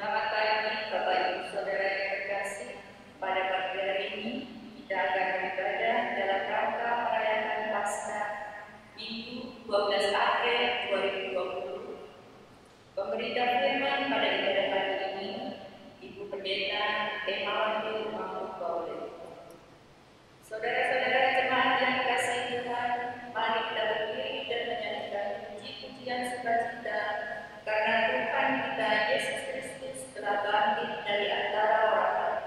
Selamat pagi, Bapak Ibu Saudara yang terkasih. Pada pagi hari ini, kita akan beribadah dalam rangka merayakan Paskah Minggu 12 April 2020. Pemberita firman pada ibadah pagi ini, Ibu Pendeta Emawati Mahmud Baule. Saudara-saudara jemaat yang dikasihi Tuhan, mari kita berdiri dan menyanyikan puji-pujian sukacita karena Tuhan kita Yesus Kristus telah bangkit dari antara orang mati.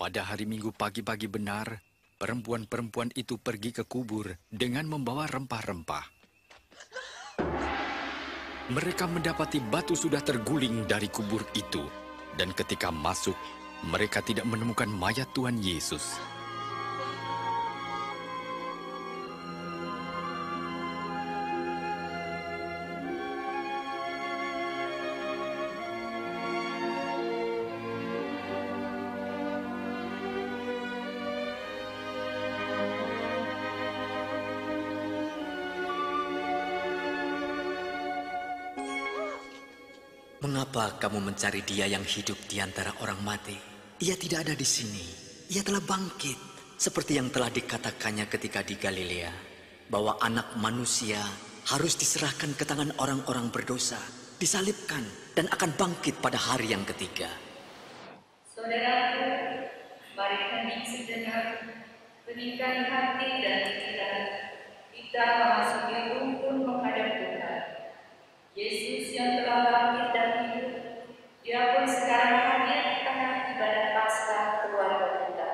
Pada hari Minggu pagi-pagi benar, perempuan-perempuan itu pergi ke kubur dengan membawa rempah-rempah. Mereka mendapati batu sudah terguling dari kubur itu, dan ketika masuk, mereka tidak menemukan mayat Tuhan Yesus. Mengapa kamu mencari Dia yang hidup di antara orang mati? Ia tidak ada di sini. Ia telah bangkit, seperti yang telah dikatakannya ketika di Galilea, bahwa Anak Manusia harus diserahkan ke tangan orang-orang berdosa, disalibkan, dan akan bangkit pada hari yang ketiga. Saudaraku, mari hening sejenak, beningkan hati dan pikiran. Kita memasuki rumpun menghadap Tuhan. Yesus yang telah bangkit dan hidup, Dia pun sekarang hadir di tengah ibadah Paskah keluarga kita.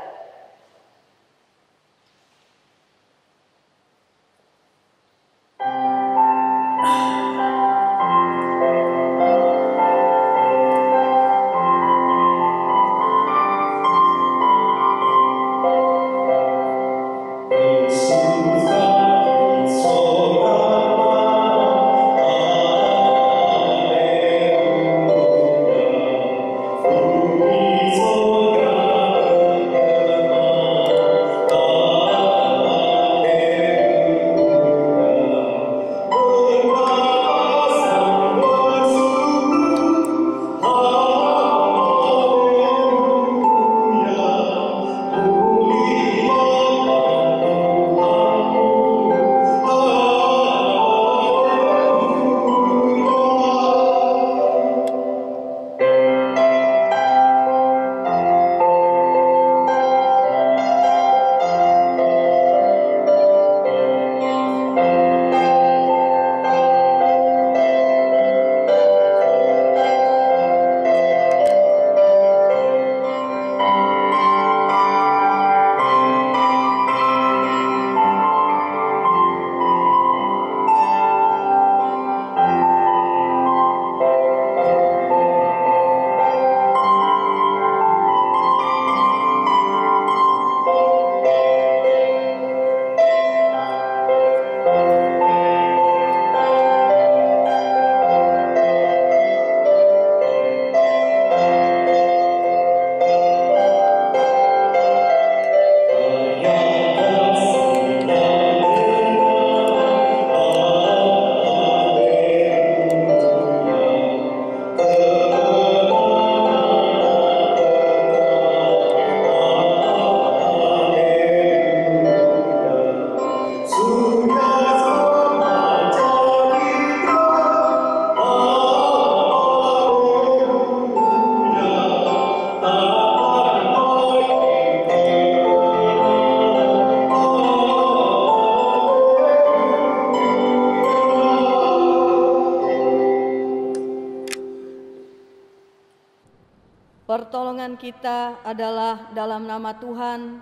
Pertolongan kita adalah dalam nama Tuhan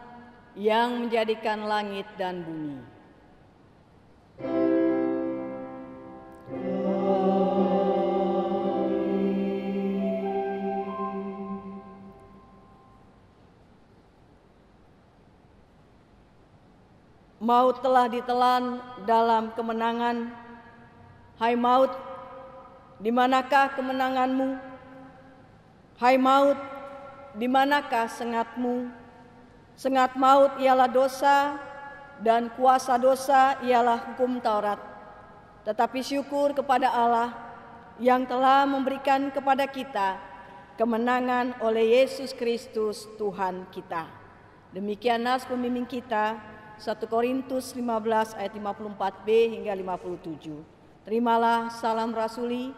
yang menjadikan langit dan bumi. Maut telah ditelan dalam kemenangan. Hai maut, di manakah kemenanganmu? Hai maut, di manakah sengatmu? Sengat maut ialah dosa, dan kuasa dosa ialah hukum Taurat. Tetapi syukur kepada Allah yang telah memberikan kepada kita kemenangan oleh Yesus Kristus Tuhan kita. Demikian nas pembimbing kita, 1 Korintus 15 ayat 54b hingga 57. Terimalah salam rasuli,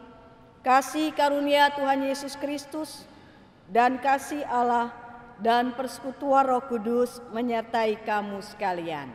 kasih karunia Tuhan Yesus Kristus, dan kasih Allah dan persekutuan Roh Kudus menyertai kamu sekalian.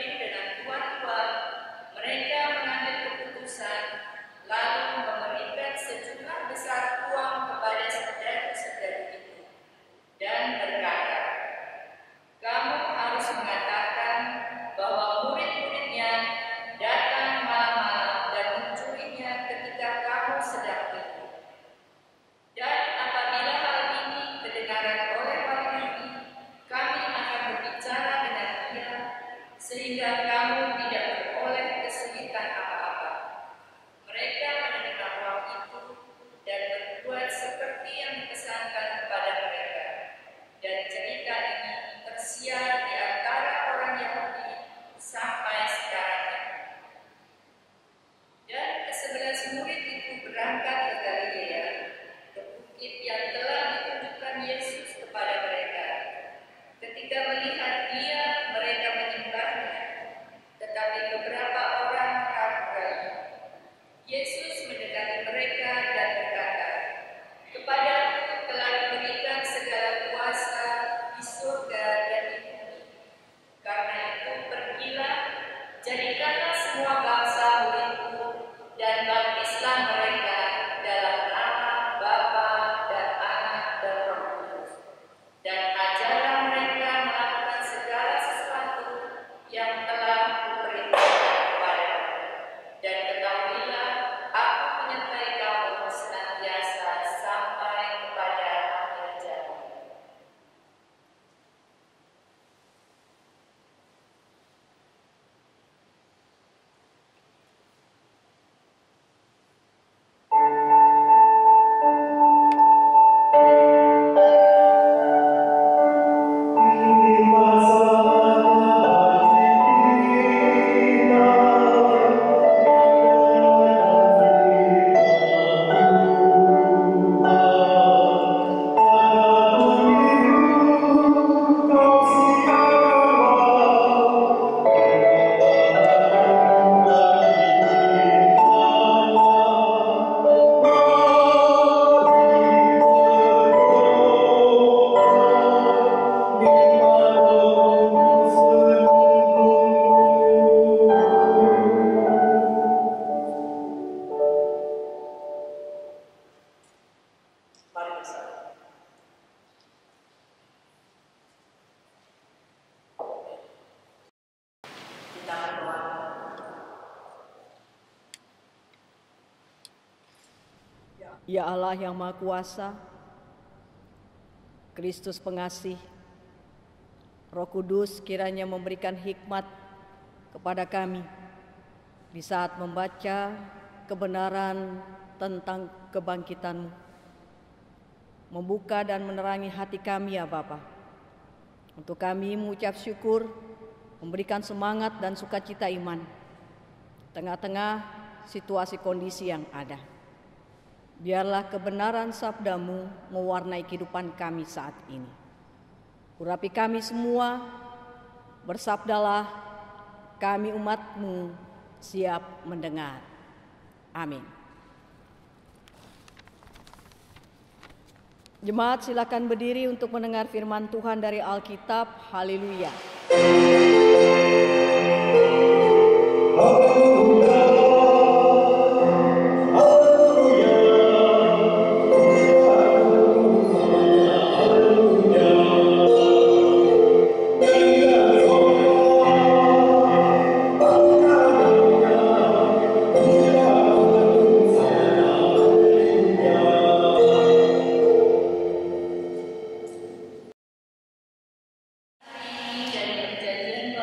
terlebih dengan tuan-tuan, mereka mengambil keputusan lalu memberikan sejumlah besar uang kepada saudara-saudara itu dan berkata, "Kamu harus mengatakan bahwa murid-muridnya datang malam-malam dan mencurinya ketika kamu sedang tidur. Dan apabila hal ini kedengaran oleh orang ini, kami akan berbicara dengan dia sehingga kamu tidak beroleh kesulitan apa-apa." Mereka menerima uang itu dan berbuat seperti yang dipesankan kepada mereka. Dan cerita ini tersiar di antara orang Yahudi sampai sekarang ini. Dan ke-11 murid itu berangkat ke Galilea, ke bukit yang telah ditunjukkan Yesus kepada mereka. Ketika melihat dia, mereka menyembahnya, tetapi beberapa orang ragu-ragu. Yesus mendekati mereka dan berkata, "Kepadaku telah diberikan segala kuasa di surga dan di bumi. Karena itu pergilah, jadikanlah semua bangsa muridku dan baptislah mereka dalam nama Bapa dan Anak dan Roh Kudus. Dan ajarlah mereka melakukan segala sesuatu yang telah kuperintahkan kepadamu. Dan ketahuilah, aku menyertai kamu senantiasa sampai kepada akhir zaman." Mari bersama. Kita berdoa. Ya Allah yang Maha Kuasa, Kristus pengasih, Roh Kudus kiranya memberikan hikmat kepada kami di saat membaca kebenaran tentang kebangkitan-Mu. Membuka dan menerangi hati kami ya Bapa. Untuk kami mengucap syukur, memberikan semangat dan sukacita iman tengah-tengah situasi kondisi yang ada. Biarlah kebenaran sabda-Mu mewarnai kehidupan kami saat ini. Urapi kami semua, bersabdalah, kami umat-Mu siap mendengar. Amin. Jemaat silakan berdiri untuk mendengar firman Tuhan dari Alkitab. Haleluya. Dari Perjanjian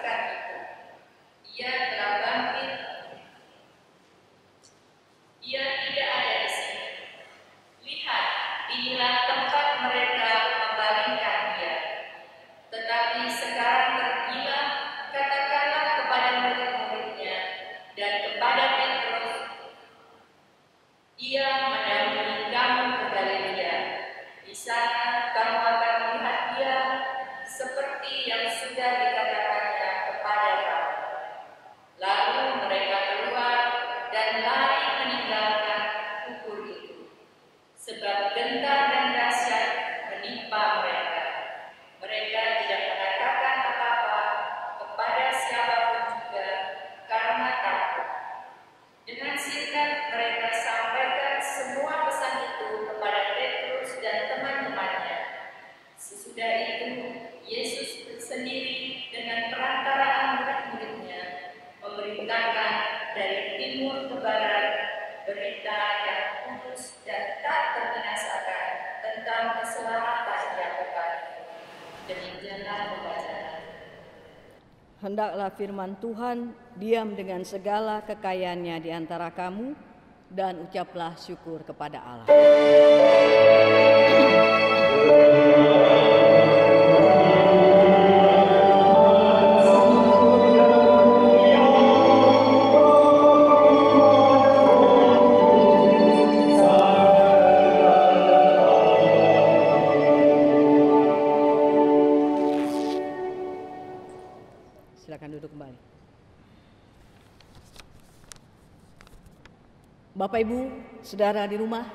menyaksikan itu. Ia telah bangkit. Ia tidak ada di sini. Lihat, inilah tempat mereka membaringkan dia. Tetapi sekarang pergilah, katakanlah kepada murid-muridnya dan kepada Petrus, ia mendahului kamu ke Galilea. Di sana kamu akan melihat dia seperti yang sudah dikatakannya kepada kamu. Lalu mereka keluar dan lari meninggalkan kubur itu, sebab gentar dan dahsyat menimpa mereka. Mereka tidak mengatakan apa-apa kepada siapapun juga karena takut. Dengan singkat mereka sampaikan semua pesan itu kepada Petrus dan teman-temannya. Sesudah itu Yesus sendiri dengan perantaraan murid-muridnya memerintahkan dari timur ke barat berita yang kudus dan tak terbinasakan tentang keselamatan yang kekal. Demikianlah pembacaan. Hendaklah firman Tuhan diam dengan segala kekayaannya di antara kamu, dan ucaplah syukur kepada Allah. Silakan duduk kembali. Bapak Ibu, saudara di rumah,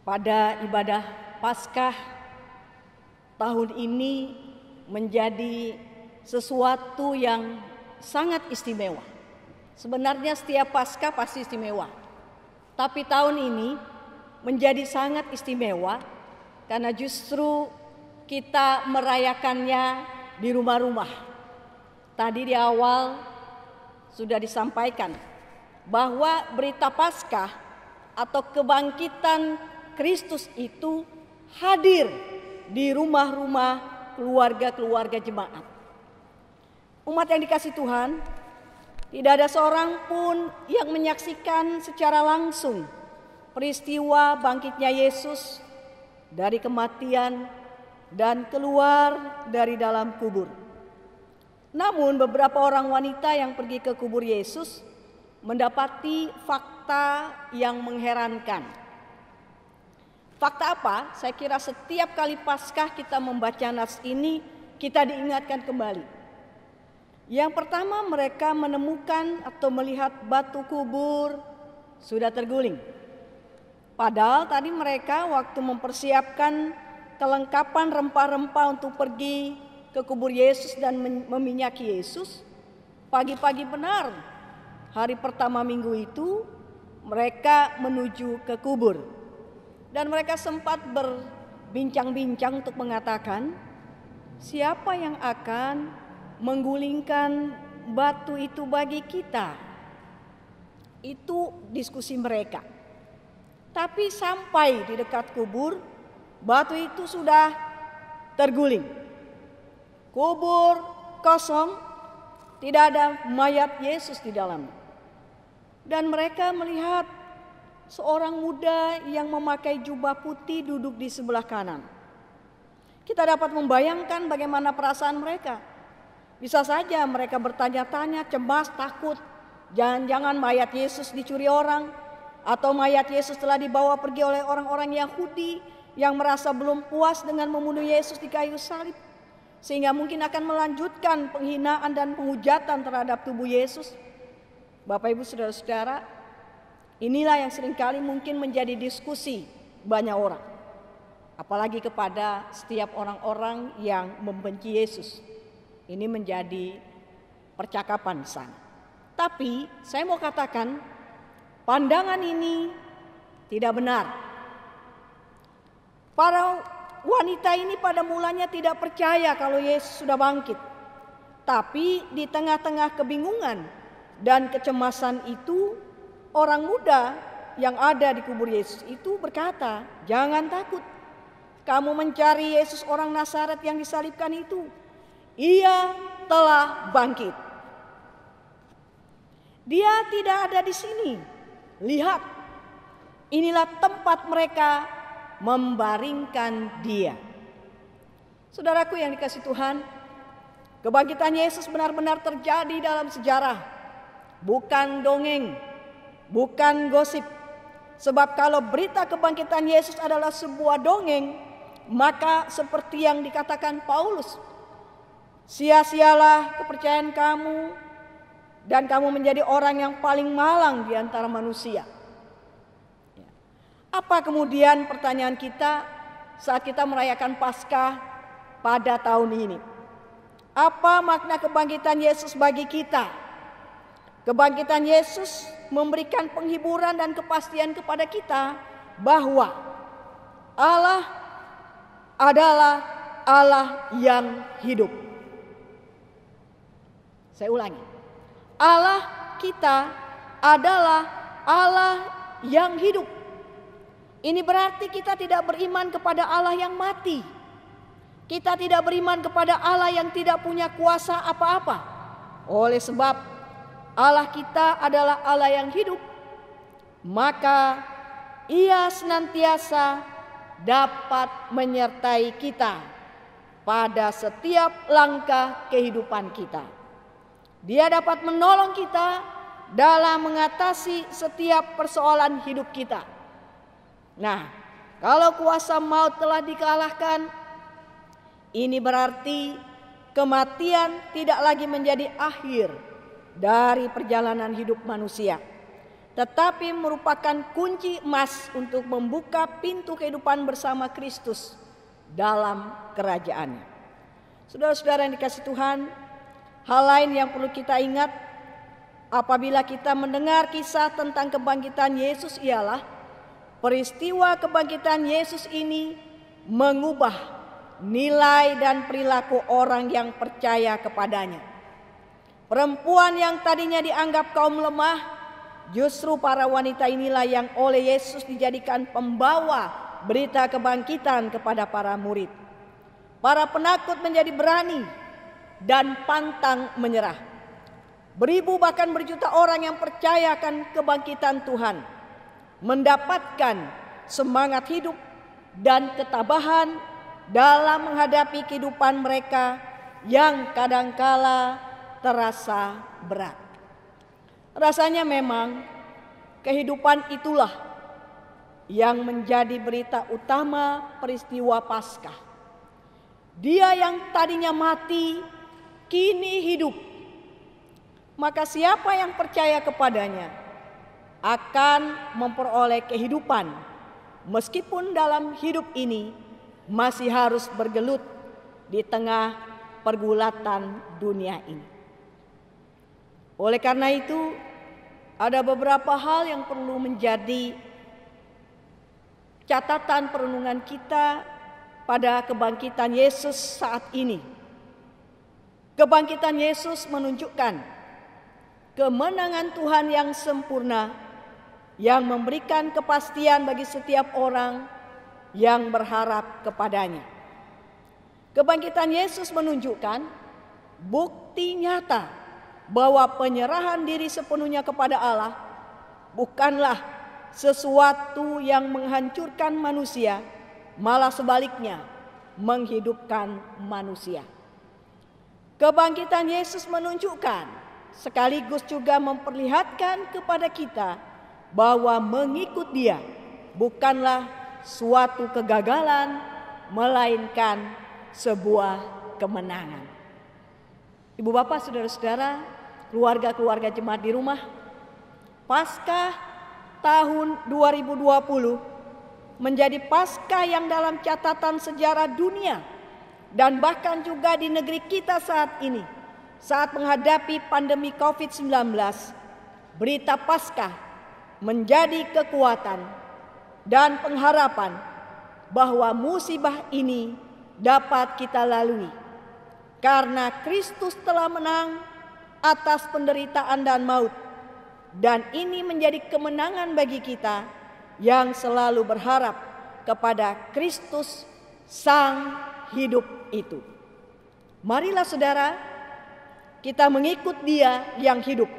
pada ibadah Paskah tahun ini menjadi sesuatu yang sangat istimewa. Sebenarnya setiap Paskah pasti istimewa, tapi tahun ini menjadi sangat istimewa karena justru kita merayakannya di rumah-rumah. Tadi di awal sudah disampaikan bahwa berita Paskah atau kebangkitan Kristus itu hadir di rumah-rumah keluarga-keluarga jemaat. Umat yang dikasihi Tuhan, tidak ada seorang pun yang menyaksikan secara langsung peristiwa bangkitnya Yesus dari kematian dan keluar dari dalam kubur. Namun beberapa orang wanita yang pergi ke kubur Yesus mendapati fakta yang mengherankan. Fakta apa? Saya kira setiap kali Paskah kita membaca nas ini, kita diingatkan kembali. Yang pertama, mereka menemukan atau melihat batu kubur sudah terguling. Padahal tadi mereka waktu mempersiapkan kelengkapan rempah-rempah untuk pergi ke kubur Yesus dan meminyaki Yesus, pagi-pagi benar hari pertama minggu itu mereka menuju ke kubur. Dan mereka sempat berbincang-bincang untuk mengatakan, siapa yang akan menggulingkan batu itu bagi kita? Itu diskusi mereka. Tapi sampai di dekat kubur, batu itu sudah terguling. Kubur kosong, tidak ada mayat Yesus di dalamnya. Dan mereka melihat seorang muda yang memakai jubah putih duduk di sebelah kanan. Kita dapat membayangkan bagaimana perasaan mereka. Bisa saja mereka bertanya-tanya, cemas, takut. Jangan-jangan mayat Yesus dicuri orang, atau mayat Yesus telah dibawa pergi oleh orang-orang Yahudi yang merasa belum puas dengan membunuh Yesus di kayu salib, sehingga mungkin akan melanjutkan penghinaan dan penghujatan terhadap tubuh Yesus. Bapak Ibu saudara-saudara, inilah yang seringkali mungkin menjadi diskusi banyak orang, apalagi kepada setiap orang-orang yang membenci Yesus. Ini menjadi percakapan di sana. Tapi saya mau katakan, pandangan ini tidak benar. Para wanita ini pada mulanya tidak percaya kalau Yesus sudah bangkit. Tapi di tengah-tengah kebingungan dan kecemasan itu, orang muda yang ada di kubur Yesus itu berkata, jangan takut. Kamu mencari Yesus orang Nazaret yang disalibkan itu. Ia telah bangkit. Dia tidak ada di sini. Lihat, inilah tempat mereka membaringkan dia. Saudaraku yang dikasihi Tuhan, kebangkitan Yesus benar-benar terjadi dalam sejarah, bukan dongeng, bukan gosip. Sebab kalau berita kebangkitan Yesus adalah sebuah dongeng, maka seperti yang dikatakan Paulus, sia-sialah kepercayaan kamu dan kamu menjadi orang yang paling malang di antara manusia. Apa kemudian pertanyaan kita saat kita merayakan Paskah pada tahun ini? Apa makna kebangkitan Yesus bagi kita? Kebangkitan Yesus memberikan penghiburan dan kepastian kepada kita bahwa Allah adalah Allah yang hidup. Saya ulangi. Allah kita adalah Allah yang hidup. Ini berarti kita tidak beriman kepada Allah yang mati. Kita tidak beriman kepada Allah yang tidak punya kuasa apa-apa. Oleh sebab Allah kita adalah Allah yang hidup, maka Ia senantiasa dapat menyertai kita pada setiap langkah kehidupan kita. Dia dapat menolong kita dalam mengatasi setiap persoalan hidup kita. Nah, kalau kuasa maut telah dikalahkan, ini berarti kematian tidak lagi menjadi akhir dari perjalanan hidup manusia, tetapi merupakan kunci emas untuk membuka pintu kehidupan bersama Kristus dalam kerajaannya. Saudara-saudara yang dikasihi Tuhan, hal lain yang perlu kita ingat apabila kita mendengar kisah tentang kebangkitan Yesus ialah peristiwa kebangkitan Yesus ini mengubah nilai dan perilaku orang yang percaya kepadanya. Perempuan yang tadinya dianggap kaum lemah, justru para wanita inilah yang oleh Yesus dijadikan pembawa berita kebangkitan kepada para murid. Para penakut menjadi berani dan pantang menyerah. Beribu bahkan berjuta orang yang percaya akan kebangkitan Tuhan mendapatkan semangat hidup dan ketabahan dalam menghadapi kehidupan mereka yang kadangkala terasa berat. Rasanya memang kehidupan itulah yang menjadi berita utama peristiwa Paskah. Dia yang tadinya mati kini hidup. Maka siapa yang percaya kepadanya akan memperoleh kehidupan, meskipun dalam hidup ini masih harus bergelut di tengah pergulatan dunia ini. Oleh karena itu, ada beberapa hal yang perlu menjadi catatan perenungan kita pada kebangkitan Yesus saat ini. Kebangkitan Yesus menunjukkan kemenangan Tuhan yang sempurna, yang memberikan kepastian bagi setiap orang yang berharap kepadanya. Kebangkitan Yesus menunjukkan bukti nyata bahwa penyerahan diri sepenuhnya kepada Allah bukanlah sesuatu yang menghancurkan manusia, malah sebaliknya menghidupkan manusia. Kebangkitan Yesus menunjukkan sekaligus juga memperlihatkan kepada kita bahwa mengikut Dia bukanlah suatu kegagalan, melainkan sebuah kemenangan. Ibu bapak, saudara-saudara, keluarga-keluarga jemaat di rumah, Paskah tahun 2020 menjadi Paskah yang dalam catatan sejarah dunia dan bahkan juga di negeri kita saat ini, saat menghadapi pandemi COVID-19. Berita Paskah menjadi kekuatan dan pengharapan bahwa musibah ini dapat kita lalui karena Kristus telah menang atas penderitaan dan maut, dan ini menjadi kemenangan bagi kita yang selalu berharap kepada Kristus Sang hidup itu. Marilah saudara, kita mengikut Dia yang hidup,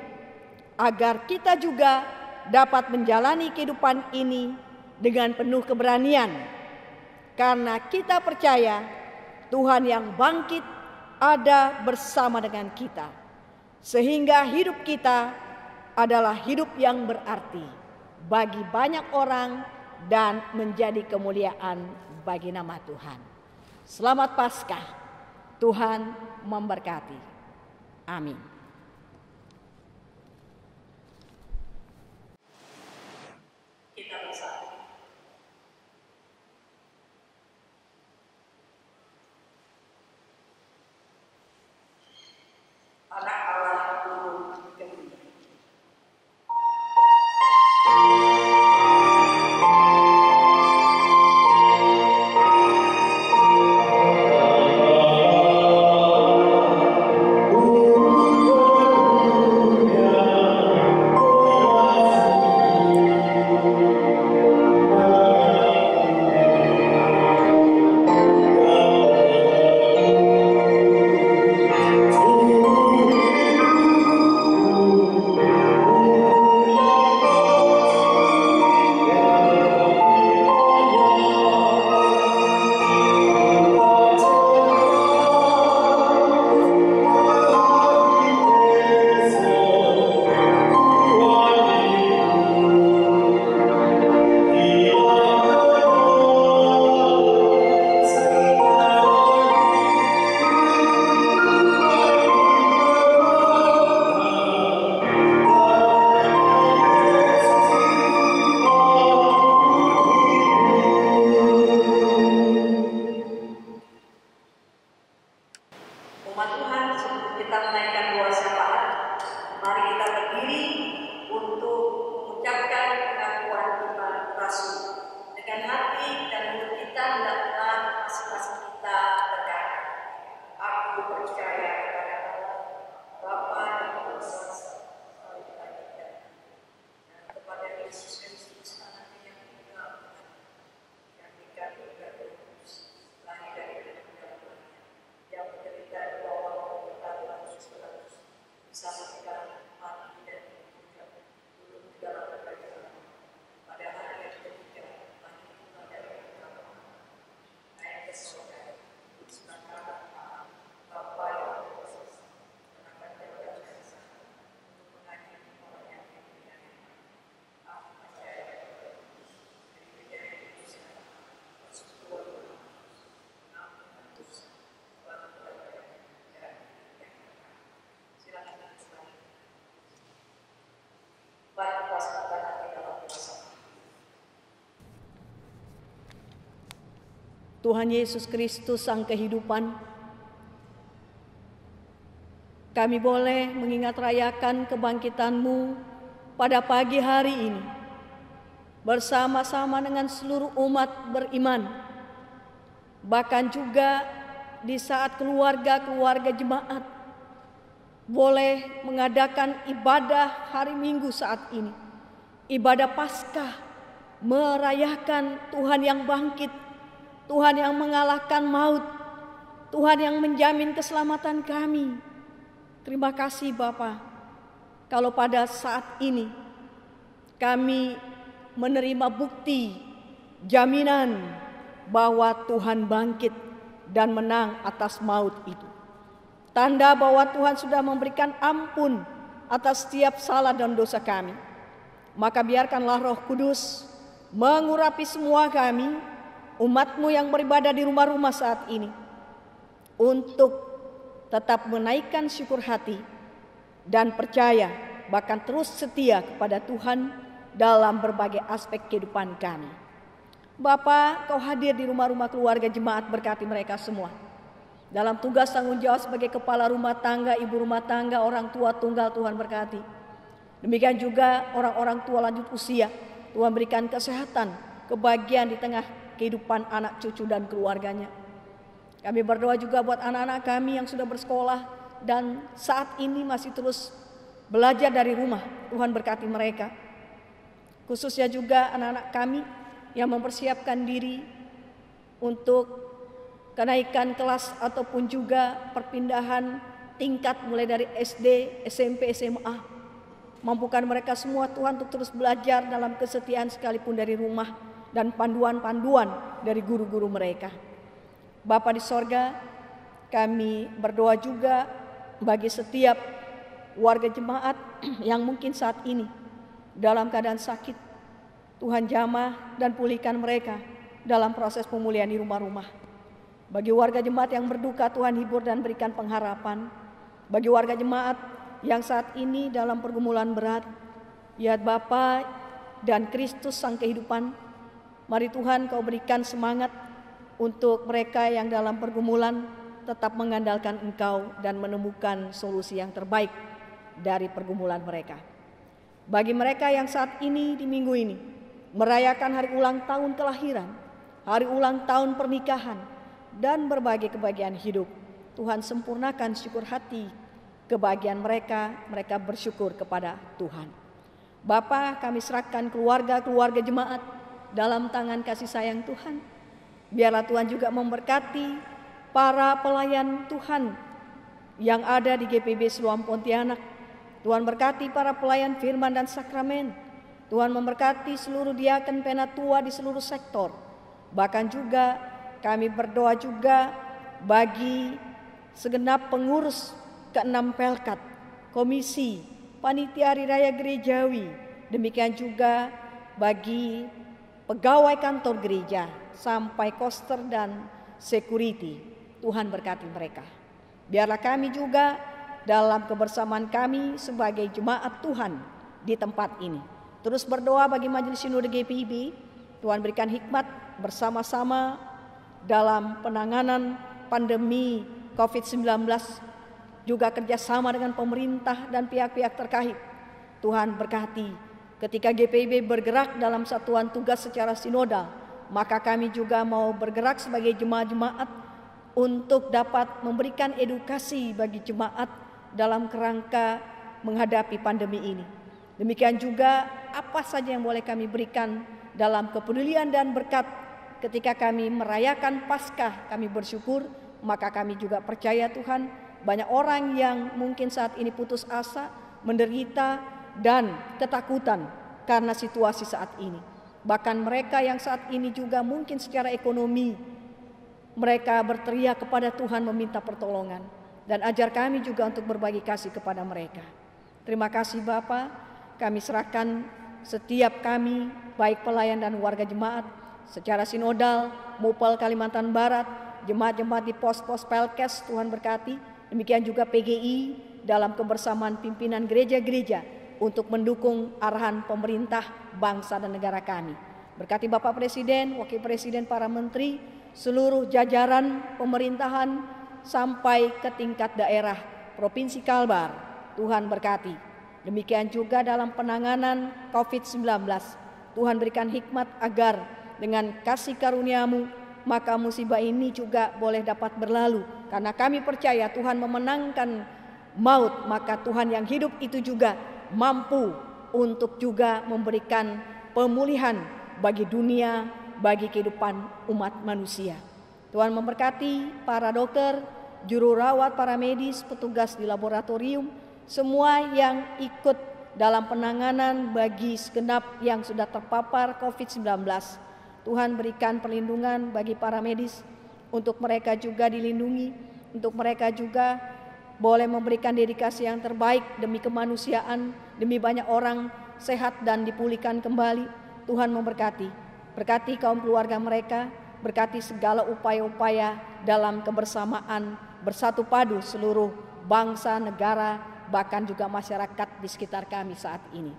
agar kita juga dapat menjalani kehidupan ini dengan penuh keberanian. Karena kita percaya Tuhan yang bangkit ada bersama dengan kita. Sehingga hidup kita adalah hidup yang berarti bagi banyak orang dan menjadi kemuliaan bagi nama Tuhan. Selamat Paskah. Tuhan memberkati. Amin. Kita bersatu. Anak Allah turun ke dunia. Umat Tuhan, sebelum kita menaikkan doa syafaat, mari kita berdiri untuk mengucapkan pengakuan iman rasul. Dengan hati dan mulut kita hendaklah masing-masing kita berkata, aku percaya kepada Allah, Bapa yang Maha Esa, dan kepada Yesus Kristus, Anaknya yang tunggal, yang dikandung dari Kudus, lahir dari yang menderita di bawah pemerintahan Yesus Kristus, bersama kita mati dan hidup dulu di dalam kerajaan pada hari yang ketiga, lahir dari agama, naik ke surga, sedangkan Bapa yang Maha Esa, Anaknya yang Maha Esa, untuk mengakhiri orang yang dipidana. Aku percaya kepada Kristus, dari Indonesia, persekutuan Tuhan Yesus Kristus, Sang Kehidupan, kami boleh mengingat rayakan kebangkitan-Mu pada pagi hari ini, bersama-sama dengan seluruh umat beriman, bahkan juga di saat keluarga-keluarga jemaat boleh mengadakan ibadah hari Minggu saat ini, ibadah Paskah, merayakan Tuhan yang bangkit, Tuhan yang mengalahkan maut, Tuhan yang menjamin keselamatan kami. Terima kasih Bapa, kalau pada saat ini kami menerima bukti, jaminan bahwa Tuhan bangkit dan menang atas maut itu. Tanda bahwa Tuhan sudah memberikan ampun atas setiap salah dan dosa kami. Maka biarkanlah Roh Kudus mengurapi semua kami, umat-Mu yang beribadah di rumah-rumah saat ini, untuk tetap menaikkan syukur hati dan percaya, bahkan terus setia kepada Tuhan dalam berbagai aspek kehidupan kami. Bapa, Kau hadir di rumah-rumah keluarga jemaat, berkati mereka semua. Dalam tugas tanggung jawab sebagai kepala rumah tangga, ibu rumah tangga, orang tua tunggal, Tuhan berkati. Demikian juga orang-orang tua lanjut usia, Tuhan berikan kesehatan, kebahagiaan di tengah kehidupan anak cucu dan keluarganya. Kami berdoa juga buat anak-anak kami yang sudah bersekolah dan saat ini masih terus belajar dari rumah. Tuhan berkati mereka. Khususnya juga anak-anak kami yang mempersiapkan diri untuk kenaikan kelas ataupun juga perpindahan tingkat mulai dari SD, SMP, SMA. Mampukan mereka semua Tuhan untuk terus belajar dalam kesetiaan sekalipun dari rumah dan panduan-panduan dari guru-guru mereka. Bapa di sorga, kami berdoa juga bagi setiap warga jemaat yang mungkin saat ini dalam keadaan sakit. Tuhan jamah dan pulihkan mereka dalam proses pemulihan di rumah-rumah. Bagi warga jemaat yang berduka, Tuhan hibur dan berikan pengharapan. Bagi warga jemaat yang saat ini dalam pergumulan berat, ya Bapa dan Kristus Sang Kehidupan, mari Tuhan Kau berikan semangat untuk mereka yang dalam pergumulan tetap mengandalkan Engkau dan menemukan solusi yang terbaik dari pergumulan mereka. Bagi mereka yang saat ini di minggu ini merayakan hari ulang tahun kelahiran, hari ulang tahun pernikahan, dan berbagai kebahagiaan hidup, Tuhan sempurnakan syukur hati kebahagiaan mereka bersyukur kepada Tuhan. Bapa, kami serahkan keluarga-keluarga jemaat dalam tangan kasih sayang Tuhan. Biarlah Tuhan juga memberkati para pelayan Tuhan yang ada di GPB Siloam Pontianak. Tuhan berkati para pelayan firman dan sakramen. Tuhan memberkati seluruh diaken penatua di seluruh sektor. Bahkan juga kami berdoa juga bagi segenap pengurus ke-6 Pelkat, komisi, panitia hari raya gerejawi, demikian juga bagi pegawai kantor gereja sampai koster dan security. Tuhan berkati mereka. Biarlah kami juga dalam kebersamaan kami sebagai jemaat Tuhan di tempat ini terus berdoa bagi Majelis Sinode GPIB. Tuhan berikan hikmat bersama-sama dalam penanganan pandemi COVID-19, juga kerjasama dengan pemerintah dan pihak-pihak terkait. Tuhan berkati ketika GPIB bergerak dalam satuan tugas secara sinodal, maka kami juga mau bergerak sebagai jemaat-jemaat untuk dapat memberikan edukasi bagi jemaat dalam kerangka menghadapi pandemi ini. Demikian juga apa saja yang boleh kami berikan dalam kepedulian dan berkat ketika kami merayakan Paskah, kami bersyukur, maka kami juga percaya Tuhan, banyak orang yang mungkin saat ini putus asa, menderita dan ketakutan karena situasi saat ini. Bahkan mereka yang saat ini juga mungkin secara ekonomi mereka berteriak kepada Tuhan meminta pertolongan. Dan ajar kami juga untuk berbagi kasih kepada mereka. Terima kasih Bapa, kami serahkan setiap kami baik pelayan dan warga jemaat secara sinodal, Mupel Kalimantan Barat, jemaat-jemaat di pos-pos Pelkes, Tuhan berkati. Demikian juga PGI dalam kebersamaan pimpinan gereja-gereja untuk mendukung arahan pemerintah, bangsa dan negara kami. Berkati Bapak Presiden, Wakil Presiden, para menteri, seluruh jajaran pemerintahan sampai ke tingkat daerah Provinsi Kalbar. Tuhan berkati. Demikian juga dalam penanganan COVID-19. Tuhan berikan hikmat agar dengan kasih karunia-Mu maka musibah ini juga boleh dapat berlalu. Karena kami percaya Tuhan memenangkan maut, maka Tuhan yang hidup itu juga mampu untuk juga memberikan pemulihan bagi dunia, bagi kehidupan umat manusia. Tuhan memberkati para dokter, juru rawat, para medis, petugas di laboratorium, semua yang ikut dalam penanganan bagi segenap yang sudah terpapar COVID-19. Tuhan berikan perlindungan bagi para medis, untuk mereka juga dilindungi, untuk mereka juga boleh memberikan dedikasi yang terbaik demi kemanusiaan, demi banyak orang sehat dan dipulihkan kembali. Tuhan memberkati, berkati kaum keluarga mereka, berkati segala upaya-upaya dalam kebersamaan bersatu padu seluruh bangsa, negara, bahkan juga masyarakat di sekitar kami saat ini.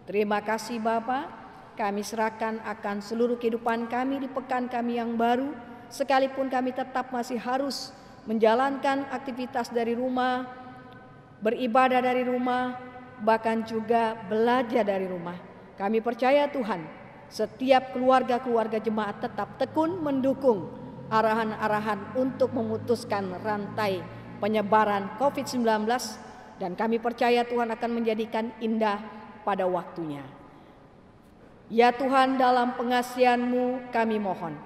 Terima kasih Bapa. Kami serahkan akan seluruh kehidupan kami di pekan kami yang baru, sekalipun kami tetap masih harus menjalankan aktivitas dari rumah, beribadah dari rumah, bahkan juga belajar dari rumah. Kami percaya Tuhan, setiap keluarga-keluarga jemaat tetap tekun mendukung arahan-arahan untuk memutuskan rantai penyebaran COVID-19, dan kami percaya Tuhan akan menjadikan indah pada waktunya. Ya Tuhan, dalam pengasihan-Mu kami mohon.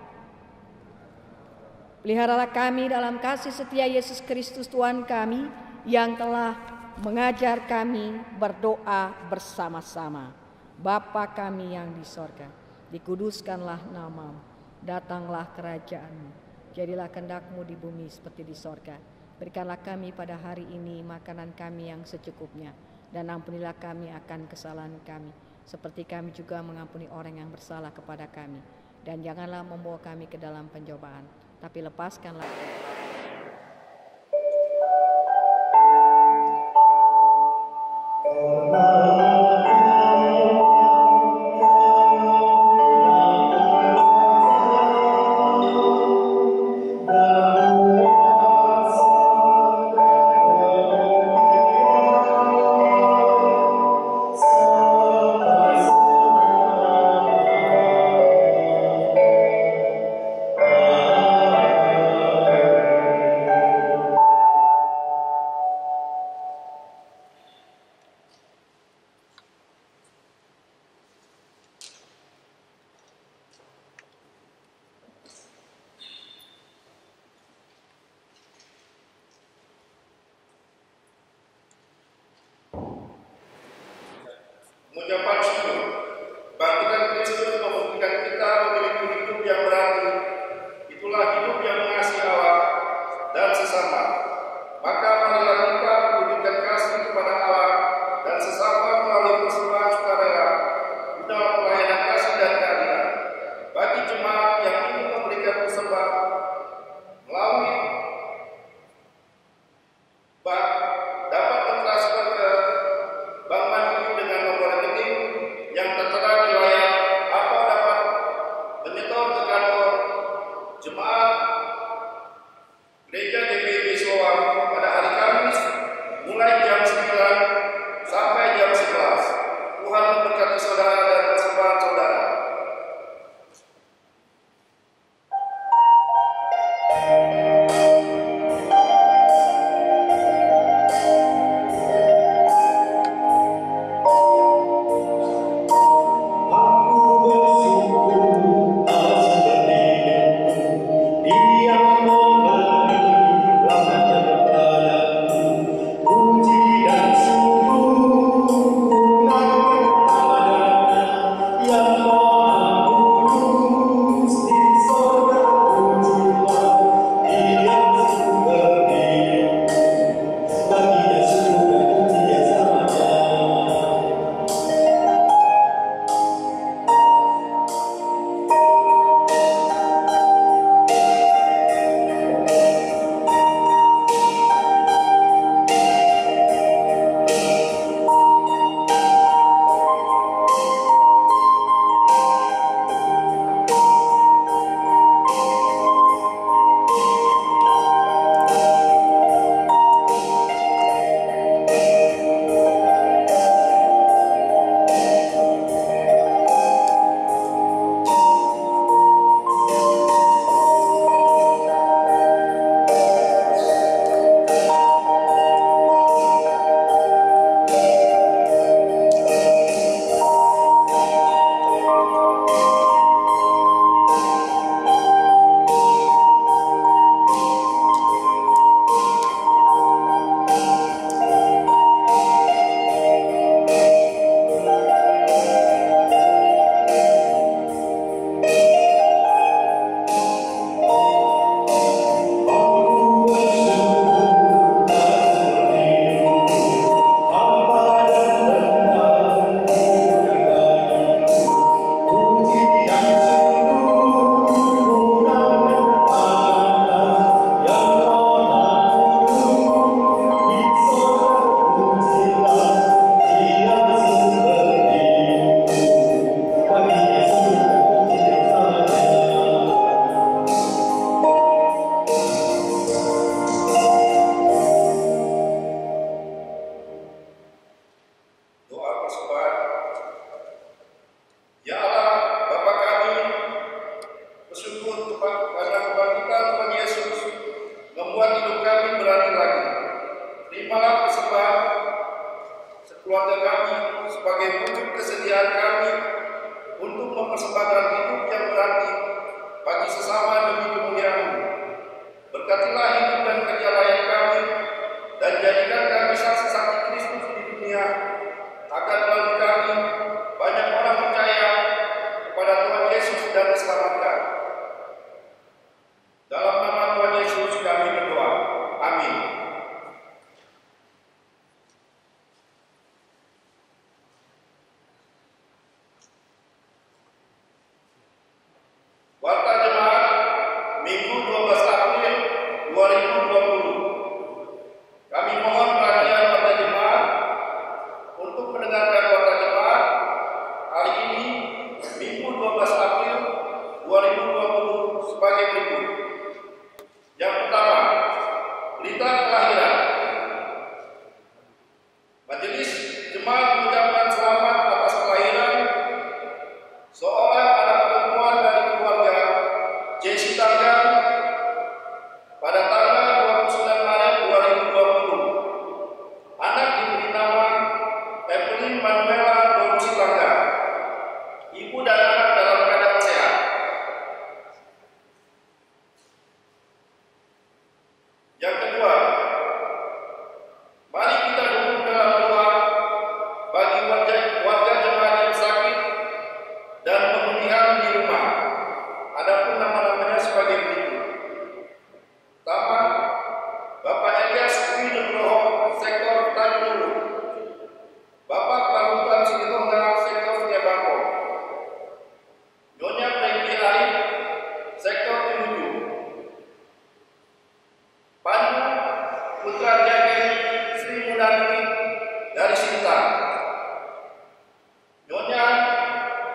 Peliharalah kami dalam kasih setia Yesus Kristus Tuhan kami yang telah mengajar kami berdoa bersama-sama. Bapa kami yang di sorga, dikuduskanlah namamu, datanglah kerajaanmu, jadilah kehendak-Mu di bumi seperti di sorga. Berikanlah kami pada hari ini makanan kami yang secukupnya, dan ampunilah kami akan kesalahan kami, seperti kami juga mengampuni orang yang bersalah kepada kami. Dan janganlah membawa kami ke dalam pencobaan, tapi lepaskanlah mengucapkan syukur, bangkitan Kristus membuktikan kita memiliki hidup yang berarti. Itulah hidup yang mengasihi Allah dan sesama. Maka marilah kita menunjukkan kasih kepada Allah dan sesama melalui persembahan sukarela di dalam pelayanan kasih dan keadilan. Bagi jemaat yang ingin memberikan persembahan melalui bank dapat mentransfer ke Bank Mandiri dengan nomor rekening yang tertera di layar atau dapat menyetor ke kantor jemaat Gereja GPIB Sloan pada hari Kamis mulai jam 9 sampai jam 11. Tuhan memberkati saudara dan persembahan saudara. keluarga kami sebagai wujud kesediaan kami untuk mempersembahkan hidup yang berarti bagi sesama demi kemuliaan-Mu. Berkatilah hidup dan kerja layak kami, dan jadikan kami saksi-saksi Kristus di dunia, agar melalui kami banyak orang percaya kepada Tuhan Yesus dan diselamatkan. Dalam nama Tuhan Yesus kami berdoa. Amin. Warta Jemaat Minggu 12 April 2020. Kami mohon perhatian warta jemaat untuk mendengarkan warta jemaat hari ini Minggu 12 April 2020 sebagai berikut. Yang pertama, berita kelahiran. Majelis Jemaat mengucapkan selamat atas kelahiran seorang anak perempuan dari keluarga Jesse Targan pada tanggal 29 Maret 2020. Anak diberi nama Evelyn Manuela Dorusi Targan. Ibu dan anak dalam keadaan sehat. Yang kedua, mari kita dukung dalam doa bagi warga jemaat yang sakit dan pemulihan di rumah. Adapun nama-namanya sebagai berikut. Pertama, Bapak Elias Dwi Nugroho, Sektor Tanjung Hulu. Bapak Parutan Sitorga, Sektor Setiabangko. Nyonya Preti Arif, Sektor Timuju. Pandu Putra Jagen Sri Mudarti dari Sintang. Nyonya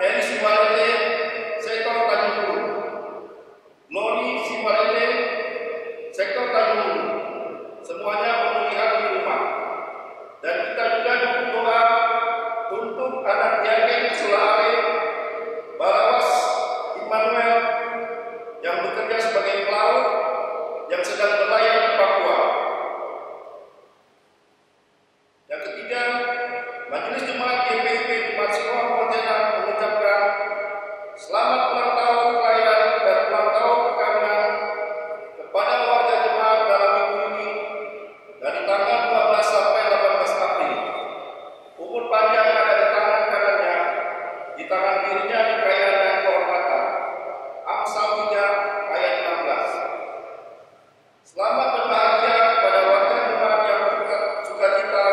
Heri Siwarete, Sektor Tanjung Hulu. Lori Siwarete, Sektor Tanjung Hulu. Semuanya pemulihan di rumah. Dan kita juga dukung doa untuk anak Jagen Sulaare Barawas Immanuel yang bekerja sebagai pelaut yang sedang berlayar di Papua. Yang ketiga, Majelis Jemaat GPIP Jemaat Sekolah Pontianak mengucapkan selamat ulang tahun kelahiran dan ulang tahun perkawinan kepada warga jemaat dalam minggu ini dari tanggal 12 sampai 18 April. Umur panjang ada di tangan kanannya, di tangan kirinya dikayai dengan kehormatan. Amsal 3 ayat 16. Selamat berbahagia kepada warga jemaat yang bersukacita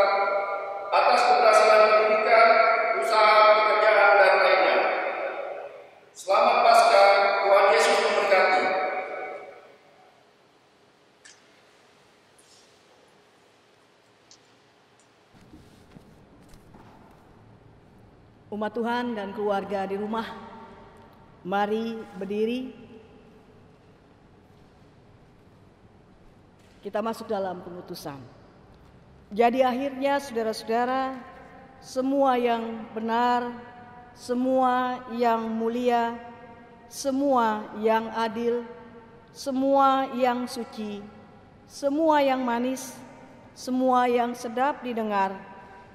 atas keberhasilan pendidikan, usaha, pekerjaan, dan lainnya. Selamat Paskah, Tuhan Yesus memberkati. Umat Tuhan dan keluarga di rumah, mari berdiri. Kita masuk dalam pengutusan. Jadi akhirnya saudara-saudara, semua yang benar, semua yang mulia, semua yang adil, semua yang suci, semua yang manis, semua yang sedap didengar,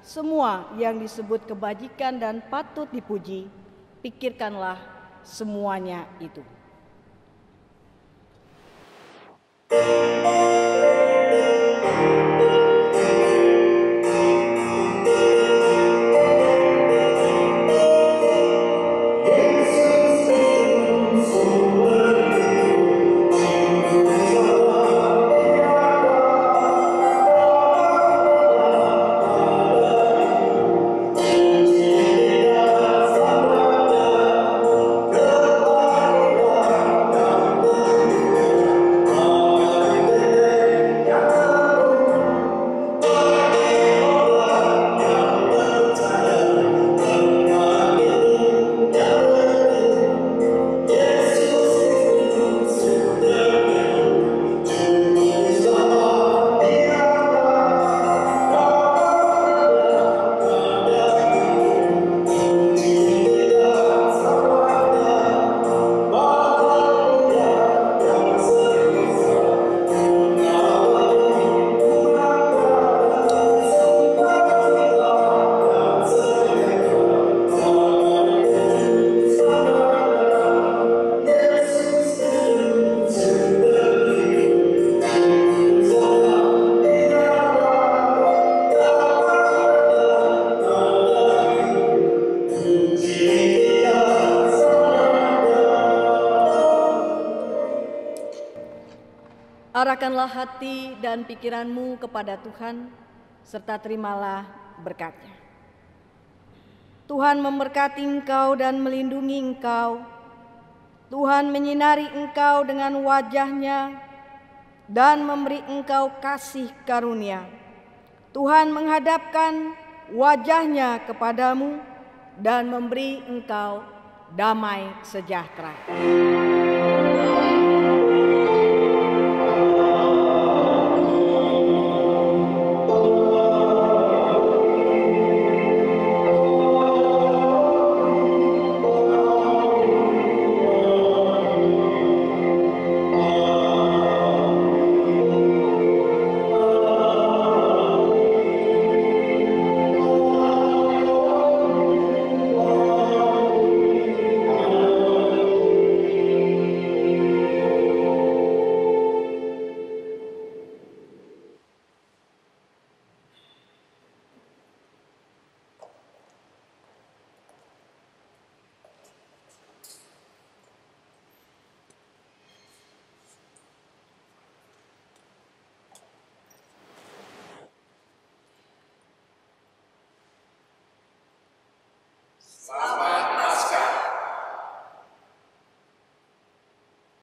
semua yang disebut kebajikan dan patut dipuji, pikirkanlah semuanya itu. Amen. Serahkanlah hati dan pikiranmu kepada Tuhan, serta terimalah berkat-Nya. Tuhan memberkati engkau dan melindungi engkau. Tuhan menyinari engkau dengan wajah-Nya dan memberi engkau kasih karunia. Tuhan menghadapkan wajah-Nya kepadamu dan memberi engkau damai sejahtera.